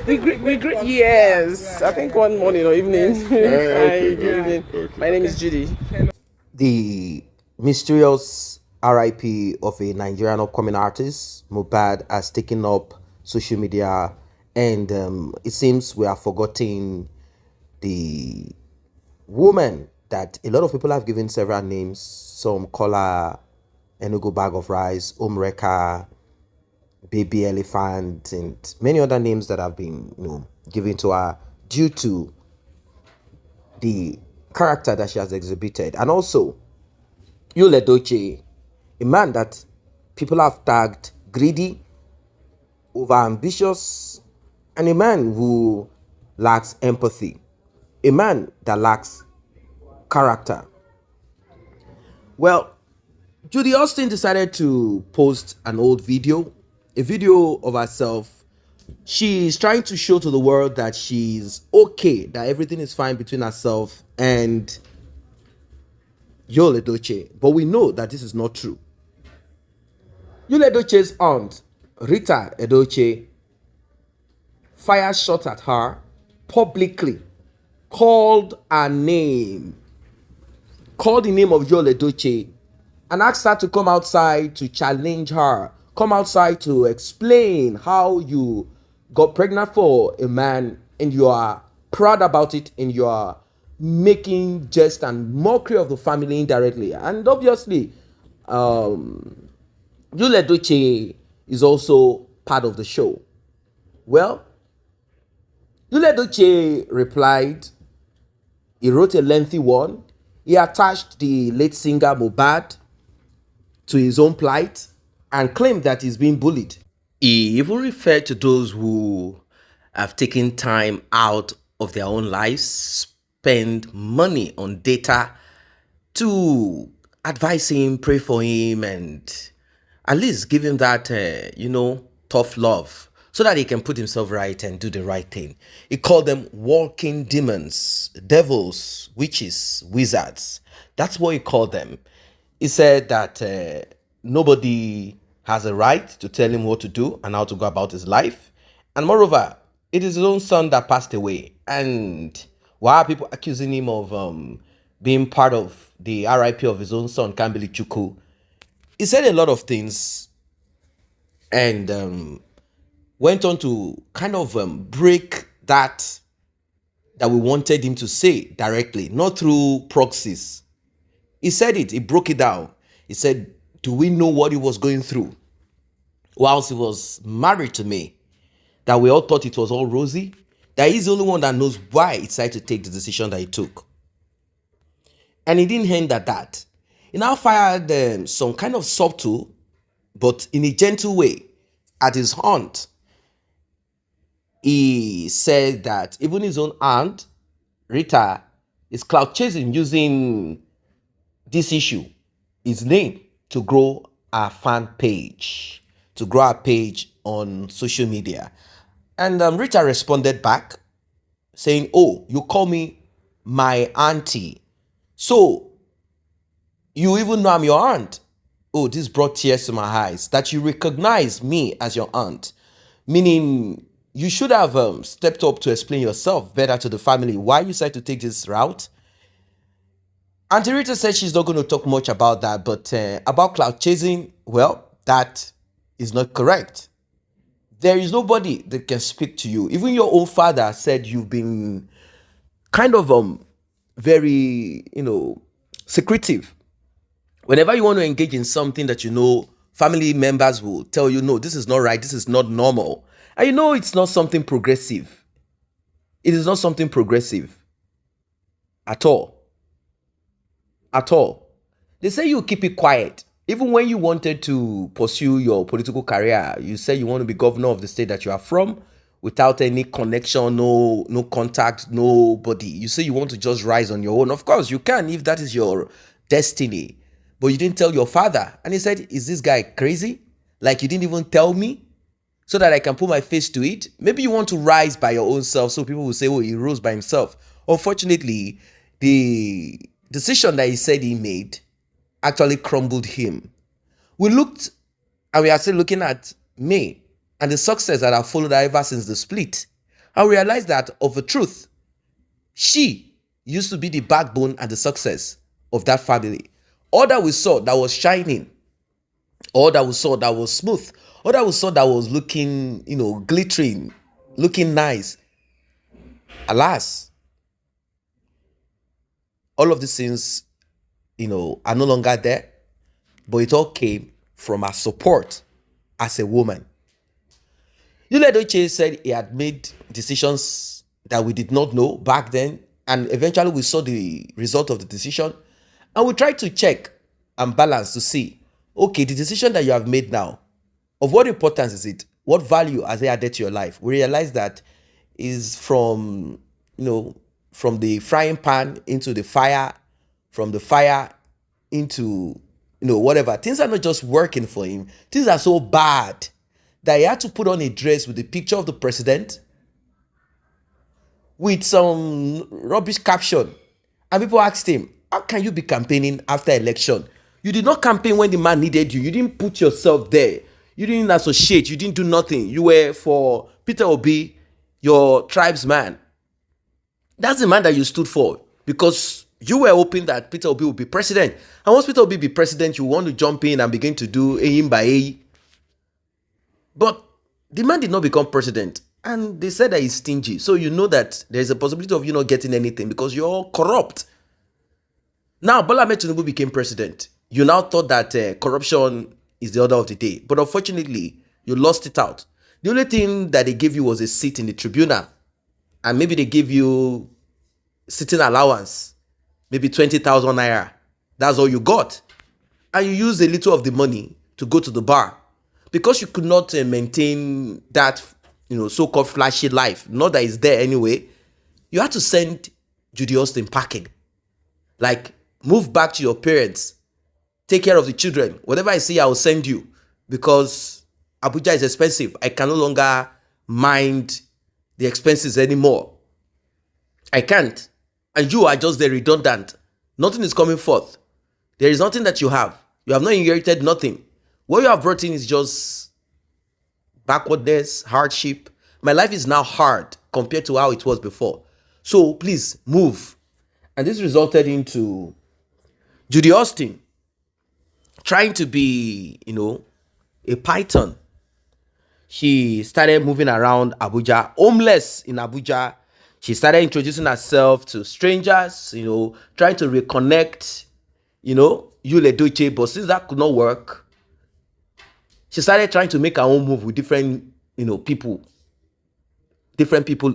We greet. Yes, I think one morning or evening. Hi, good evening. My name is Judy. The mysterious RIP of a Nigerian upcoming artist, Mubad, has taken up social media, and it seems we are forgetting the woman that a lot of people have given several names. Some call her Enugu Bag of Rice, Umreka, Baby Elephant, and many other names that have been, given to her due to the character that she has exhibited, and also Yul Edochie, a man that people have tagged greedy, overambitious, and a man who lacks empathy, a man that lacks character. Well, Judy Austin decided to post an old video, a video of herself. She's trying to show to the world that she's okay, that everything is fine between herself and Yul Edochie. But we know that this is not true. Yul Edochie's aunt, Rita Edochie, fired shots at her publicly, called her name, called the name of Yul Edochie, and asked her to come outside to challenge her, come outside to explain how you got pregnant for a man and you are proud about it and you are making jest and mockery of the family indirectly. And obviously, Yul Edochie is also part of the show. Well, Yul Edochie replied. He wrote a lengthy one. He attached the late singer Mubad to his own plight and claimed that he's being bullied. He even referred to those who have taken time out of their own lives, spend money on data to advise him, pray for him, and at least give him that, tough love so that he can put himself right and do the right thing. He called them walking demons, devils, witches, wizards. That's what he called them. He said that nobody has a right to tell him what to do and how to go about his life. And moreover, it is his own son that passed away. And why are people accusing him of being part of the RIP of his own son, Kambili Chuku? He said a lot of things and went on to kind of break that we wanted him to say directly, not through proxies. He said it, he broke it down. He said, do we know what he was going through whilst he was married to me? That we all thought it was all rosy? That he's the only one that knows why he decided to take the decision that he took. And he didn't end at that. He now fired some kind of subtle, but in a gentle way, at his aunt. He said that even his own aunt, Rita, is clout chasing using this issue, his name, to grow a fan page, to grow a page on social media. And Rita responded back saying, oh, you call me my auntie. So you even know I'm your aunt. Oh, this brought tears to my eyes that you recognize me as your aunt. Meaning you should have stepped up to explain yourself better to the family why you decided to take this route. Auntie Rita said she's not going to talk much about that, but about cloud chasing, well, that is not correct. There is nobody that can speak to you. Even your own father said you've been kind of very, secretive. Whenever you want to engage in something that family members will tell you, no, this is not right, this is not normal. And it's not something progressive. It is not something progressive at all. At all. They say you keep it quiet. Even when you wanted to pursue your political career, you say you want to be governor of the state that you are from without any connection, no contact, nobody. You say you want to just rise on your own. Of course, you can if that is your destiny. But you didn't tell your father. And he said, is this guy crazy? Like you didn't even tell me so that I can put my face to it? Maybe you want to rise by your own self so people will say, oh, he rose by himself. Unfortunately, the decision that he said he made actually crumbled him. We looked and we are still looking at May and the success that have followed her ever since the split. And we realized that of a truth, she used to be the backbone and the success of that family. All that we saw that was shining, all that we saw that was smooth, all that we saw that was looking, glittering, looking nice. Alas, all of these things, are no longer there, but it all came from her support as a woman. Yule Edochie said he had made decisions that we did not know back then, and eventually we saw the result of the decision, and we tried to check and balance to see, okay, the decision that you have made now, of what importance is it? What value has it added to your life? We realized that is from the frying pan into the fire, from the fire into whatever. Things are not just working for him. Things are so bad that he had to put on a dress with a picture of the president with some rubbish caption. And people asked him, how can you be campaigning after election? You did not campaign when the man needed you. You didn't put yourself there. You didn't associate. You didn't do nothing. You were for Peter Obi, your tribesman. That's the man that you stood for, because you were hoping that Peter Obi would be president. And once Peter Obi be president, you want to jump in and begin to do him by A. But the man did not become president. And they said that he's stingy. So you know that there's a possibility of you not getting anything because you're corrupt. Now, Bola Ahmed Tinubu became president. You now thought that corruption is the order of the day. But unfortunately, you lost it out. The only thing that they gave you was a seat in the tribunal. And maybe they give you sitting allowance, maybe 20,000 naira. That's all you got. And you use a little of the money to go to the bar. Because you could not maintain that, so-called flashy life, not that it's there anyway, you had to send Judy Austin packing. Like, move back to your parents. Take care of the children. Whatever I see, I will send you. Because Abuja is expensive. I can no longer mind the expenses anymore. I can't. And you are just the redundant. Nothing is coming forth. There is nothing that you have. You have not inherited nothing. What you have brought in is just backwardness, hardship. My life is now hard compared to how it was before. So please move. And this resulted into Judy Austin trying to be, a python. She started moving around Abuja, homeless in Abuja. She started introducing herself to strangers, trying to reconnect, Yule Edochie. But since that could not work, she started trying to make her own move with different, people. Different people,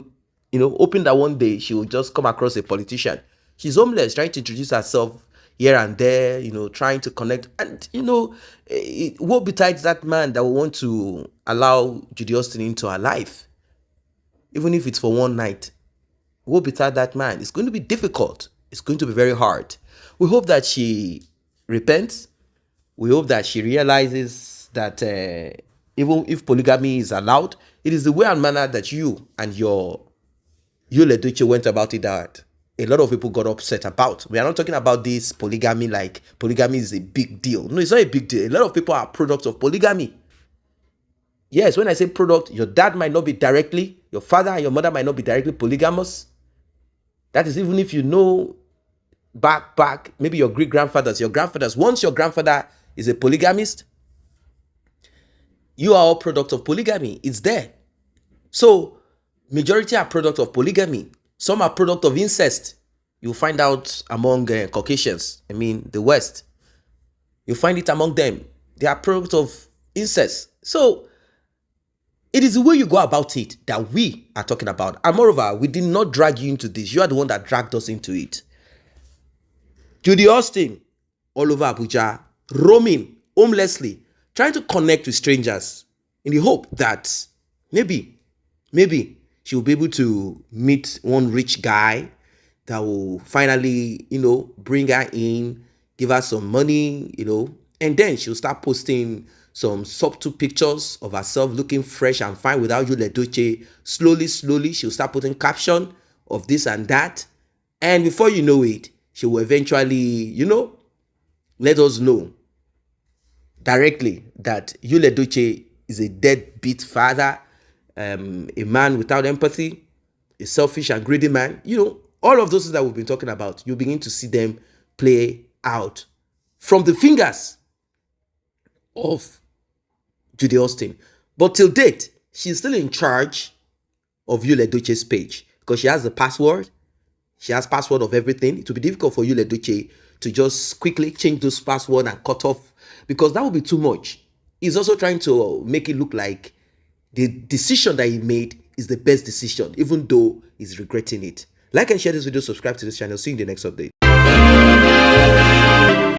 hoping that one day she will just come across a politician. She's homeless, trying to introduce herself here and there, trying to connect. And, what besides that man that will want to allow Judy Austin into her life? Even if it's for one night. What besides that man? It's going to be difficult. It's going to be very hard. We hope that she repents. We hope that she realizes that even if polygamy is allowed, it is the way and manner that you and your Yule Edochie went about it that a lot of people got upset about. We are not talking about this polygamy like polygamy is a big deal. No, it's not a big deal. A lot of people are products of polygamy. Yes, when I say product, your dad might not be directly, your father and your mother might not be directly polygamous. That is even if you know back, maybe your great-grandfathers, your grandfathers. Once your grandfather is a polygamist, you are all product of polygamy. It's there. So, majority are product of polygamy. Some are product of incest. You'll find out among Caucasians, the West. You'll find it among them. They are product of incest. So, it is the way you go about it that we are talking about. And moreover, we did not drag you into this. You are the one that dragged us into it. Judy Austin, all over Abuja, roaming homelessly, trying to connect with strangers in the hope that maybe she will be able to meet one rich guy that will finally, bring her in, give her some money, and then she'll start posting some subtle pictures of herself looking fresh and fine without Yule Edochie. Slowly, she'll start putting caption of this and that. And before you know it, she will eventually, let us know directly that Yule Edochie is a deadbeat father, a man without empathy, a selfish and greedy man. All of those things that we've been talking about, you begin to see them play out from the fingers of Judy Austin. But till date, she's still in charge of Yul Edochie's page because she has the password. She has password of everything. It will be difficult for Yul Edochie to just quickly change those password and cut off, because that would be too much. He's also trying to make it look like the decision that he made is the best decision, even though he's regretting it. Like and share this video, subscribe to this channel. See you in the next update.